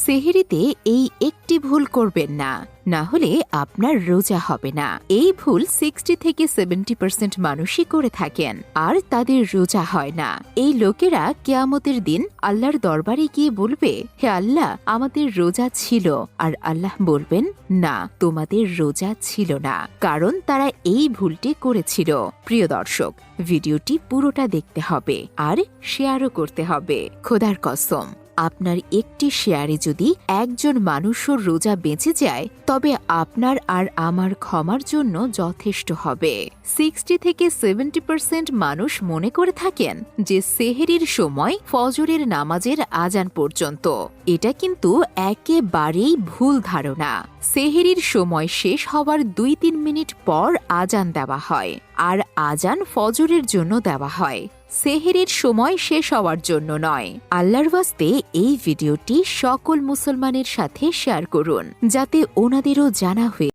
সেহরিতে এই একটি ভুল করবেন না, না হলে আপনার রোজা হবে না। এই ভুল 60 থেকে 70% মানুষই করে থাকেন, আর তাদের রোজা হয় না। এই লোকেরা কিয়ামতের দিন আল্লাহর দরবারে গিয়ে বলবে, হে আল্লাহ, আমাদের রোজা ছিল। আর আল্লাহ বলবেন, না, তোমাদের রোজা ছিল না, কারণ তারা এই ভুলটি করেছিল। প্রিয় দর্শক, ভিডিওটি পুরোটা দেখতে হবে আর শেয়ারও করতে হবে। খোদার কসম, আপনার একটি শেয়ারে যদি একজন মানুষও রোজা বেঁচে যায়, তবে আপনার আর আমার ক্ষমার জন্য যথেষ্ট হবে। 60 থেকে 70% মানুষ মনে করে থাকেন যে সেহরির সময় ফজরের নামাজের আজান পর্যন্ত। এটা কিন্তু একেবারেই ভুল ধারণা। সেহরির সময় শেষ হওয়ার 2-3 মিনিট পর আজান দেওয়া হয়, আর আজান ফজরের জন্য দেওয়া হয়, সেহরির সময় শেষ হওয়ার জন্য নয়। আল্লাহর ওয়াস্তে এই ভিডিওটি সকল মুসলমানের সাথে শেয়ার করুন, যাতে ওনাদেরও জানা হয়ে